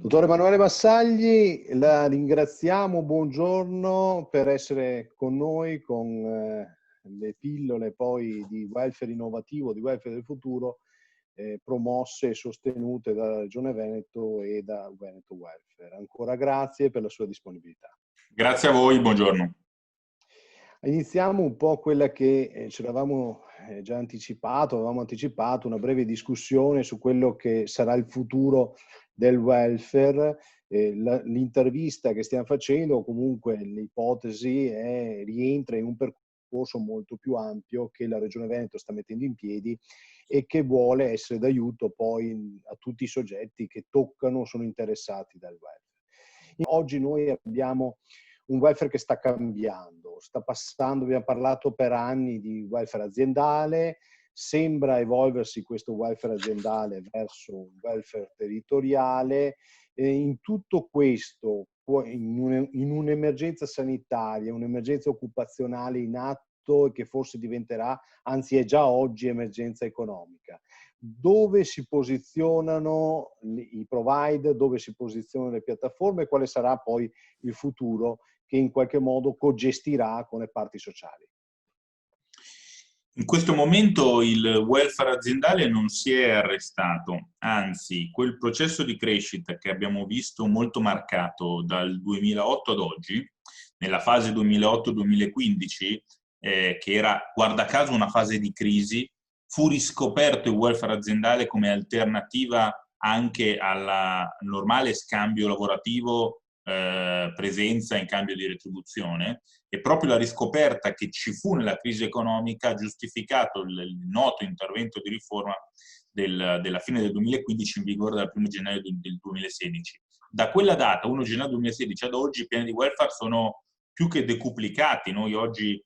Dottor Emanuele Bassagli, la ringraziamo, buongiorno per essere con noi con le pillole poi di welfare innovativo, di welfare del futuro, promosse e sostenute dalla Regione Veneto e da Veneto Welfare. Ancora grazie per la sua disponibilità. Grazie a voi, buongiorno. Iniziamo un po' quella che ci eravamo già anticipato, avevamo anticipato una breve discussione su quello che sarà il futuro del welfare. L'intervista che stiamo facendo, o comunque l'ipotesi, rientra in un percorso molto più ampio che la Regione Veneto sta mettendo in piedi e che vuole essere d'aiuto poi a tutti i soggetti che toccano o sono interessati dal welfare. Oggi noi abbiamo un welfare che sta cambiando, sta passando, abbiamo parlato per anni di welfare aziendale, sembra evolversi questo welfare aziendale verso un welfare territoriale. In tutto questo, in un'emergenza sanitaria, un'emergenza occupazionale in atto e che forse diventerà, anzi è già oggi, emergenza economica. Dove si posizionano i provider, dove si posizionano le piattaforme e quale sarà poi il futuro che in qualche modo co-gestirà con le parti sociali? In questo momento il welfare aziendale non si è arrestato, anzi quel processo di crescita che abbiamo visto molto marcato dal 2008 ad oggi, nella fase 2008-2015, che era guarda caso una fase di crisi, fu riscoperto il welfare aziendale come alternativa anche al normale scambio lavorativo, presenza in cambio di retribuzione, e proprio la riscoperta che ci fu nella crisi economica ha giustificato il noto intervento di riforma della fine del 2015 in vigore dal 1 gennaio del 2016. Da quella data, 1 gennaio 2016 ad oggi, i piani di welfare sono più che decuplicati. Noi oggi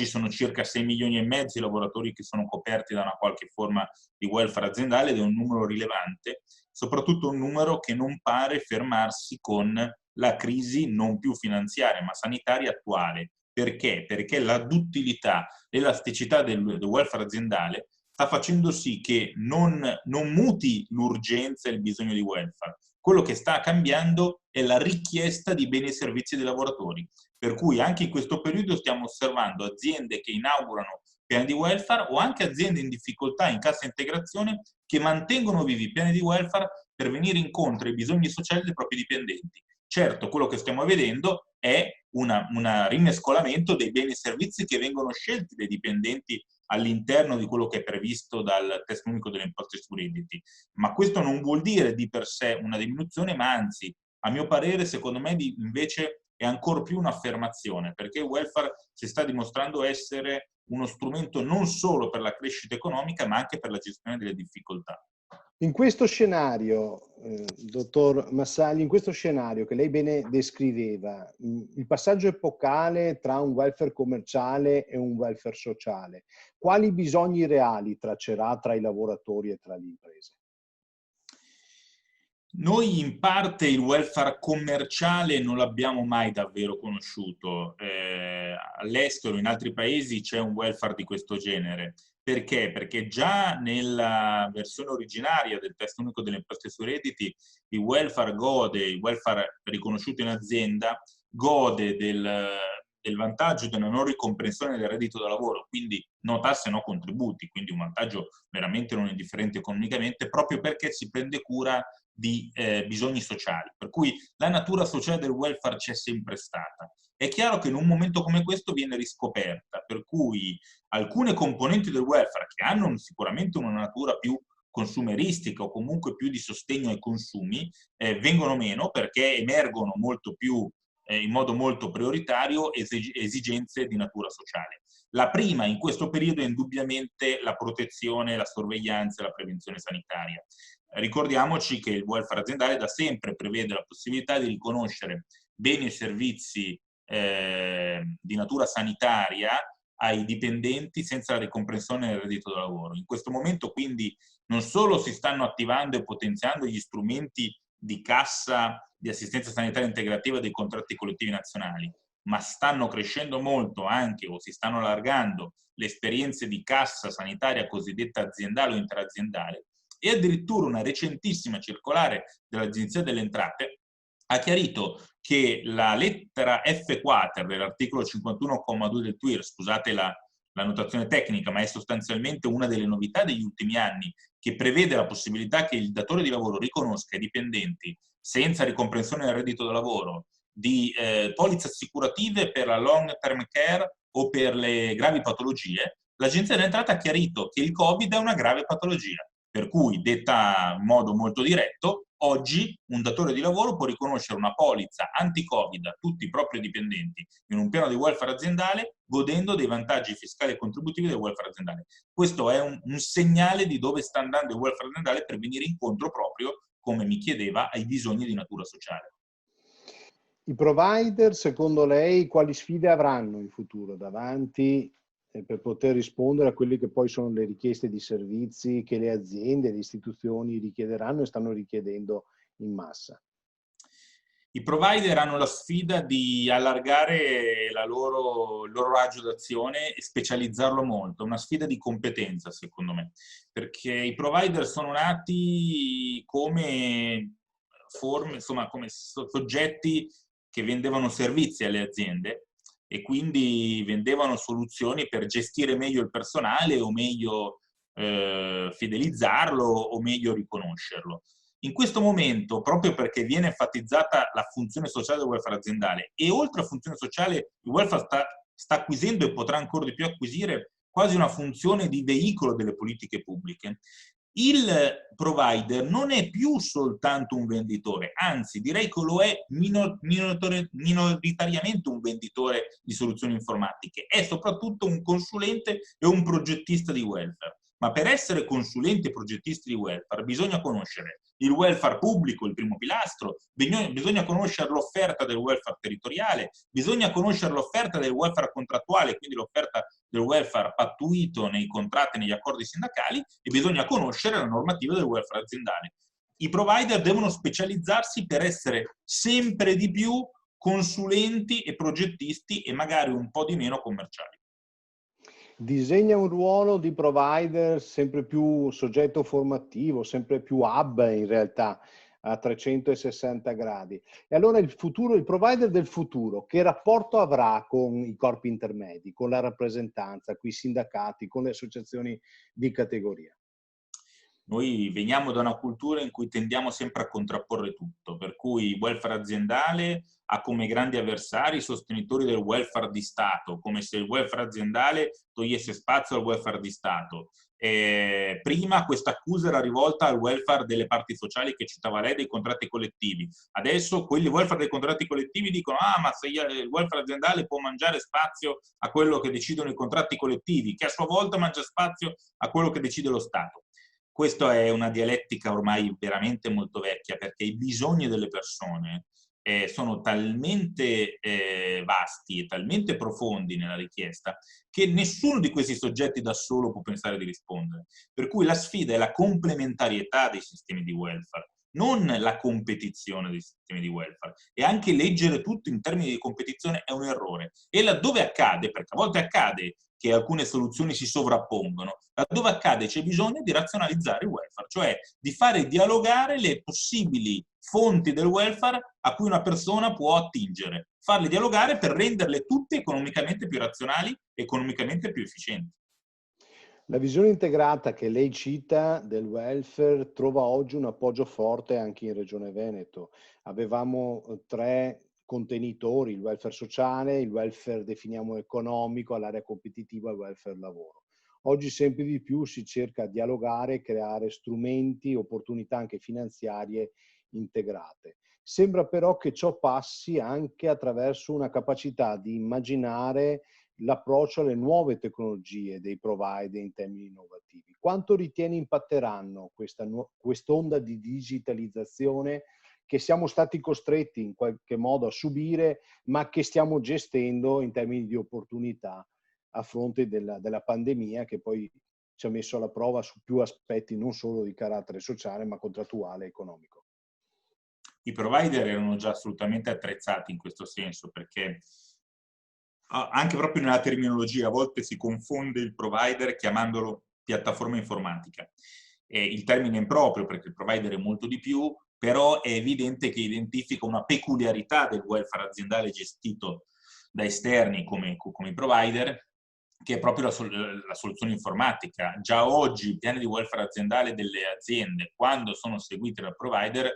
sono circa 6 milioni e mezzo i lavoratori che sono coperti da una qualche forma di welfare aziendale ed è un numero rilevante, soprattutto un numero che non pare fermarsi con la crisi non più finanziaria ma sanitaria attuale. Perché? Perché la duttilità, l'elasticità del welfare aziendale sta facendo sì che non muti l'urgenza e il bisogno di welfare. Quello che sta cambiando è la richiesta di beni e servizi dei lavoratori. Per cui anche in questo periodo stiamo osservando aziende che inaugurano piani di welfare o anche aziende in difficoltà in cassa integrazione che mantengono vivi i piani di welfare per venire incontro ai bisogni sociali dei propri dipendenti. Certo, quello che stiamo vedendo è un rimescolamento dei beni e servizi che vengono scelti dai dipendenti all'interno di quello che è previsto dal testo unico delle imposte sui redditi. Ma questo non vuol dire di per sé una diminuzione, ma anzi, a mio parere, secondo me, invece è ancora più un'affermazione, perché il welfare si sta dimostrando essere uno strumento non solo per la crescita economica, ma anche per la gestione delle difficoltà. In questo scenario, dottor Massagli, in questo scenario che lei bene descriveva, il passaggio epocale tra un welfare commerciale e un welfare sociale, quali bisogni reali traccerà tra i lavoratori e tra le imprese? Noi in parte il welfare commerciale non l'abbiamo mai davvero conosciuto. All'estero, in altri paesi, c'è un welfare di questo genere. Perché? Perché già nella versione originaria del testo unico delle imposte sui redditi, il welfare riconosciuto in azienda, gode del vantaggio della non ricomprensione del reddito da lavoro, quindi no tasse, no contributi, quindi un vantaggio veramente non indifferente economicamente, proprio perché si prende cura di bisogni sociali, per cui la natura sociale del welfare c'è sempre stata. È chiaro che in un momento come questo viene riscoperta, per cui alcune componenti del welfare che hanno sicuramente una natura più consumeristica o comunque più di sostegno ai consumi vengono meno perché emergono molto più in modo molto prioritario esigenze di natura sociale. La prima in questo periodo è indubbiamente la protezione, la sorveglianza e la prevenzione sanitaria. Ricordiamoci che il welfare aziendale da sempre prevede la possibilità di riconoscere beni e servizi di natura sanitaria ai dipendenti senza la ricomprensione del reddito da lavoro. In questo momento quindi non solo si stanno attivando e potenziando gli strumenti di cassa di assistenza sanitaria integrativa dei contratti collettivi nazionali, ma stanno crescendo molto anche o si stanno allargando le esperienze di cassa sanitaria cosiddetta aziendale o interaziendale, E addirittura una recentissima circolare dell'Agenzia delle Entrate ha chiarito che la lettera F quater dell'articolo 51,2 del TUIR, scusate la notazione tecnica, ma è sostanzialmente una delle novità degli ultimi anni, che prevede la possibilità che il datore di lavoro riconosca ai dipendenti, senza ricomprensione del reddito da lavoro, di polizze assicurative per la long term care o per le gravi patologie. L'Agenzia delle Entrate ha chiarito che il Covid è una grave patologia, per cui, detta in modo molto diretto, oggi un datore di lavoro può riconoscere una polizza anti-Covid a tutti i propri dipendenti in un piano di welfare aziendale, godendo dei vantaggi fiscali e contributivi del welfare aziendale. Questo è un segnale di dove sta andando il welfare aziendale per venire incontro proprio, come mi chiedeva, ai bisogni di natura sociale. I provider, secondo lei, quali sfide avranno in futuro davanti per poter rispondere a quelle che poi sono le richieste di servizi che le aziende, le istituzioni richiederanno e stanno richiedendo in massa? I provider hanno la sfida di allargare il loro raggio d'azione e specializzarlo molto, è una sfida di competenza secondo me, perché i provider sono nati come forme, insomma come soggetti che vendevano servizi alle aziende e quindi vendevano soluzioni per gestire meglio il personale o meglio fidelizzarlo o meglio riconoscerlo. In questo momento, proprio perché viene enfatizzata la funzione sociale del welfare aziendale e oltre alla funzione sociale il welfare sta acquisendo e potrà ancora di più acquisire quasi una funzione di veicolo delle politiche pubbliche, il provider non è più soltanto un venditore, anzi direi che lo è minoritariamente un venditore di soluzioni informatiche, è soprattutto un consulente e un progettista di welfare. Ma per essere consulenti e progettisti di welfare bisogna conoscere il welfare pubblico, il primo pilastro, bisogna conoscere l'offerta del welfare territoriale, bisogna conoscere l'offerta del welfare contrattuale, quindi l'offerta del welfare pattuito nei contratti e negli accordi sindacali, e bisogna conoscere la normativa del welfare aziendale. I provider devono specializzarsi per essere sempre di più consulenti e progettisti e magari un po' di meno commerciali. Disegna un ruolo di provider sempre più soggetto formativo, sempre più hub in realtà a 360 gradi. E allora il futuro, il provider del futuro, che rapporto avrà con i corpi intermedi, con la rappresentanza, con i sindacati, con le associazioni di categoria? Noi veniamo da una cultura in cui tendiamo sempre a contrapporre tutto, per cui il welfare aziendale ha come grandi avversari i sostenitori del welfare di Stato, come se il welfare aziendale togliesse spazio al welfare di Stato. Prima questa accusa era rivolta al welfare delle parti sociali che citava lei, dei contratti collettivi. Adesso quelli welfare dei contratti collettivi dicono ma se il welfare aziendale può mangiare spazio a quello che decidono i contratti collettivi, che a sua volta mangia spazio a quello che decide lo Stato. Questa è una dialettica ormai veramente molto vecchia, perché i bisogni delle persone sono talmente vasti e talmente profondi nella richiesta che nessuno di questi soggetti da solo può pensare di rispondere. Per cui la sfida è la complementarietà dei sistemi di welfare, non la competizione dei sistemi di welfare. E anche leggere tutto in termini di competizione è un errore. E laddove accade, perché a volte accade che alcune soluzioni si sovrappongono, laddove accade c'è bisogno di razionalizzare il welfare, cioè di fare dialogare le possibili fonti del welfare a cui una persona può attingere, farle dialogare per renderle tutte economicamente più razionali, economicamente più efficienti. La visione integrata che lei cita del welfare trova oggi un appoggio forte anche in Regione Veneto. Avevamo tre contenitori, il welfare sociale, il welfare definiamo economico, l'area competitiva e il welfare lavoro. Oggi sempre di più si cerca di dialogare e creare strumenti, opportunità anche finanziarie integrate. Sembra però che ciò passi anche attraverso una capacità di immaginare l'approccio alle nuove tecnologie dei provider in termini innovativi. Quanto ritieni impatteranno quest'onda di digitalizzazione che siamo stati costretti in qualche modo a subire, ma che stiamo gestendo in termini di opportunità a fronte della pandemia che poi ci ha messo alla prova su più aspetti non solo di carattere sociale, ma contrattuale e economico? I provider erano già assolutamente attrezzati in questo senso, perché anche proprio nella terminologia a volte si confonde il provider chiamandolo piattaforma informatica. il termine è improprio perché il provider è molto di più, però è evidente che identifica una peculiarità del welfare aziendale gestito da esterni come i provider, che è proprio la soluzione informatica. Già oggi i piani di welfare aziendale delle aziende, quando sono seguiti dal provider,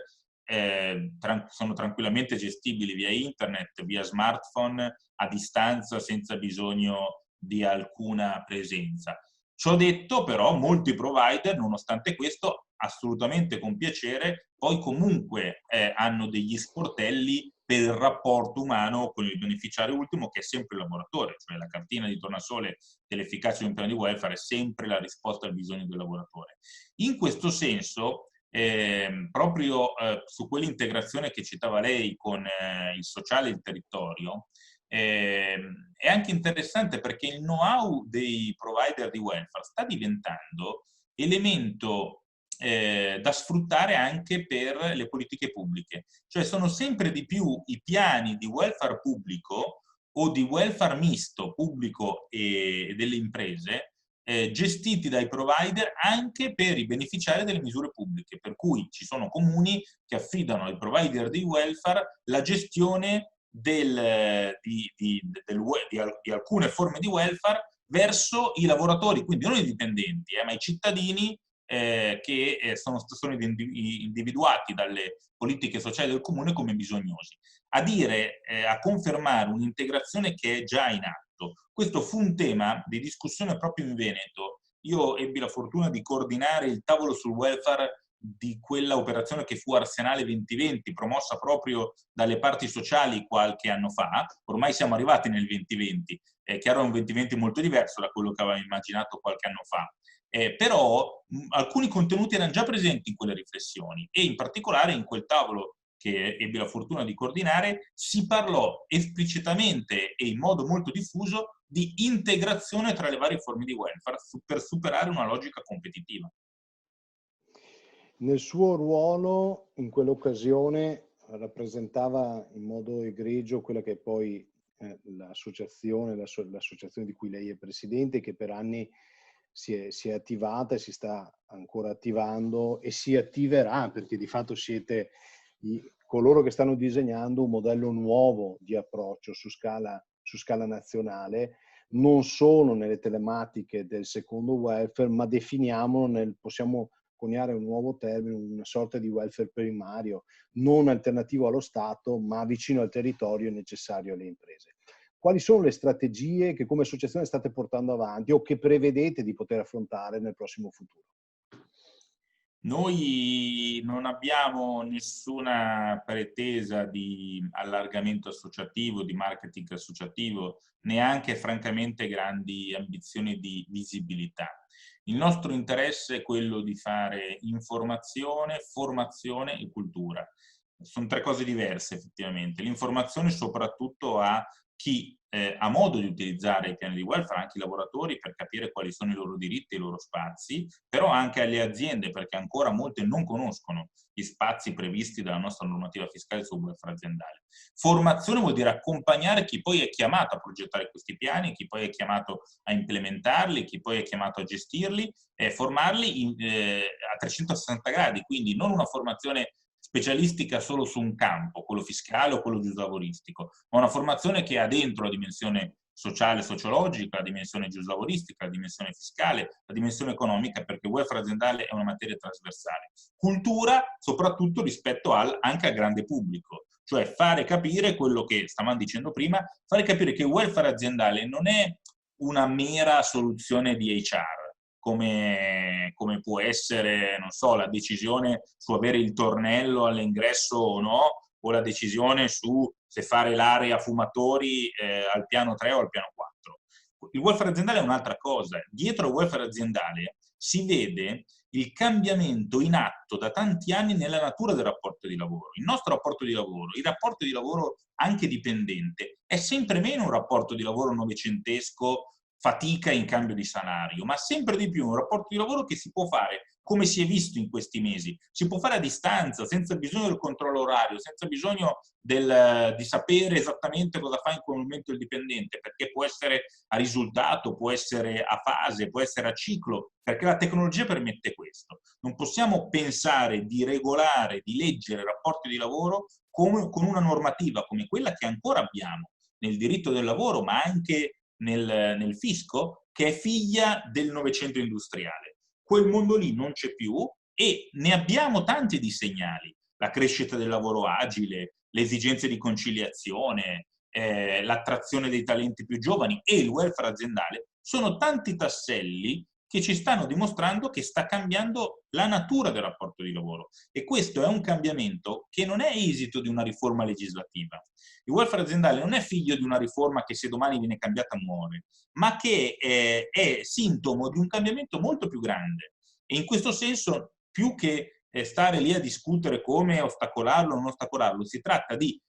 sono tranquillamente gestibili via internet, via smartphone, a distanza, senza bisogno di alcuna presenza. Ciò detto, però, molti provider, nonostante questo, assolutamente con piacere, poi comunque hanno degli sportelli per il rapporto umano con il beneficiario ultimo, che è sempre il lavoratore, cioè la cartina di tornasole dell'efficacia di un piano di welfare è sempre la risposta al bisogno del lavoratore. In questo senso, proprio su quell'integrazione che citava lei con il sociale e il territorio, è anche interessante perché il know-how dei provider di welfare sta diventando elemento da sfruttare anche per le politiche pubbliche. Cioè sono sempre di più i piani di welfare pubblico o di welfare misto pubblico e delle imprese gestiti dai provider anche per i beneficiari delle misure pubbliche, per cui ci sono comuni che affidano ai provider di welfare la gestione di alcune forme di welfare verso i lavoratori, quindi non i dipendenti, ma i cittadini che sono individuati dalle politiche sociali del comune come bisognosi. A confermare un'integrazione che è già in atto. Questo fu un tema di discussione proprio in Veneto. Io ebbi la fortuna di coordinare il tavolo sul welfare di quella operazione che fu Arsenale 2020, promossa proprio dalle parti sociali qualche anno fa. Ormai siamo arrivati nel 2020, che era un 2020 molto diverso da quello che avevamo immaginato qualche anno fa. Però alcuni contenuti erano già presenti in quelle riflessioni e in particolare in quel tavolo che ebbi la fortuna di coordinare si parlò esplicitamente e in modo molto diffuso di integrazione tra le varie forme di welfare per superare una logica competitiva. Nel suo ruolo in quell'occasione rappresentava in modo egregio quella che è poi l'associazione di cui lei è presidente, che per anni si è attivata e si sta ancora attivando e si attiverà, perché di fatto siete coloro che stanno disegnando un modello nuovo di approccio su scala nazionale, non solo nelle telematiche del secondo welfare, ma possiamo coniare un nuovo termine, una sorta di welfare primario, non alternativo allo Stato, ma vicino al territorio e necessario alle imprese. Quali sono le strategie che come associazione state portando avanti o che prevedete di poter affrontare nel prossimo futuro? Noi non abbiamo nessuna pretesa di allargamento associativo, di marketing associativo, neanche francamente grandi ambizioni di visibilità. Il nostro interesse è quello di fare informazione, formazione e cultura. Sono tre cose diverse effettivamente. L'informazione soprattutto a chi ha modo di utilizzare i piani di welfare, anche i lavoratori, per capire quali sono i loro diritti e i loro spazi, però anche alle aziende, perché ancora molte non conoscono gli spazi previsti dalla nostra normativa fiscale sul welfare aziendale. Formazione vuol dire accompagnare chi poi è chiamato a progettare questi piani, chi poi è chiamato a implementarli, chi poi è chiamato a gestirli, formarli a 360 gradi, quindi non una formazione specialistica solo su un campo, quello fiscale o quello giuslavoristico, ma una formazione che ha dentro la dimensione sociale, sociologica, la dimensione giuslavoristica, la dimensione fiscale, la dimensione economica, perché il welfare aziendale è una materia trasversale. Cultura, soprattutto rispetto anche al grande pubblico, cioè fare capire quello che stavamo dicendo prima, fare capire che il welfare aziendale non è una mera soluzione di HR, come può essere, non so, la decisione su avere il tornello all'ingresso o no, o la decisione su se fare l'area fumatori al piano 3 o al piano 4. Il welfare aziendale è un'altra cosa. Dietro al welfare aziendale si vede il cambiamento in atto da tanti anni nella natura del rapporto di lavoro. Il nostro rapporto di lavoro, il rapporto di lavoro anche dipendente, è sempre meno un rapporto di lavoro novecentesco, fatica in cambio di salario, ma sempre di più un rapporto di lavoro che si può fare come si è visto in questi mesi. Si può fare a distanza, senza bisogno del controllo orario, senza bisogno di sapere esattamente cosa fa in quel momento il dipendente, perché può essere a risultato, può essere a fase, può essere a ciclo, perché la tecnologia permette questo. Non possiamo pensare di regolare, di leggere rapporti di lavoro con una normativa come quella che ancora abbiamo nel diritto del lavoro, ma anche nel fisco, che è figlia del Novecento industriale. Quel mondo lì non c'è più e ne abbiamo tanti di segnali. La crescita del lavoro agile, le esigenze di conciliazione, l'attrazione dei talenti più giovani e il welfare aziendale sono tanti tasselli che ci stanno dimostrando che sta cambiando la natura del rapporto di lavoro. E questo è un cambiamento che non è esito di una riforma legislativa. Il welfare aziendale non è figlio di una riforma che se domani viene cambiata muore, ma che è sintomo di un cambiamento molto più grande. E in questo senso, più che stare lì a discutere come ostacolarlo o non ostacolarlo, si tratta di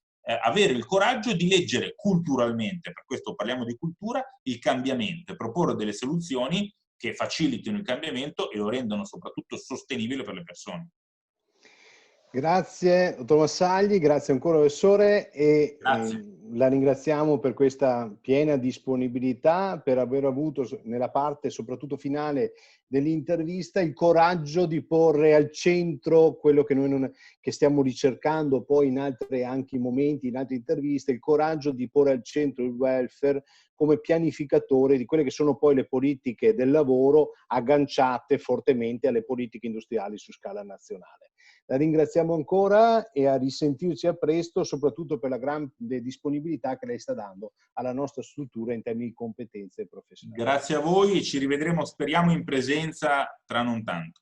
avere il coraggio di leggere culturalmente, per questo parliamo di cultura, il cambiamento e proporre delle soluzioni che facilitino il cambiamento e lo rendano soprattutto sostenibile per le persone. Grazie, dottor Massagli, grazie ancora professore e la ringraziamo per questa piena disponibilità, per aver avuto nella parte soprattutto finale dell'intervista il coraggio di porre al centro quello che noi che stiamo ricercando poi in altri anche momenti, in altre interviste, il coraggio di porre al centro il welfare come pianificatore di quelle che sono poi le politiche del lavoro agganciate fortemente alle politiche industriali su scala nazionale. La ringraziamo ancora e a risentirci a presto, soprattutto per la grande disponibilità che lei sta dando alla nostra struttura in termini di competenze professionali. Grazie a voi e ci rivedremo, speriamo, in presenza tra non tanto.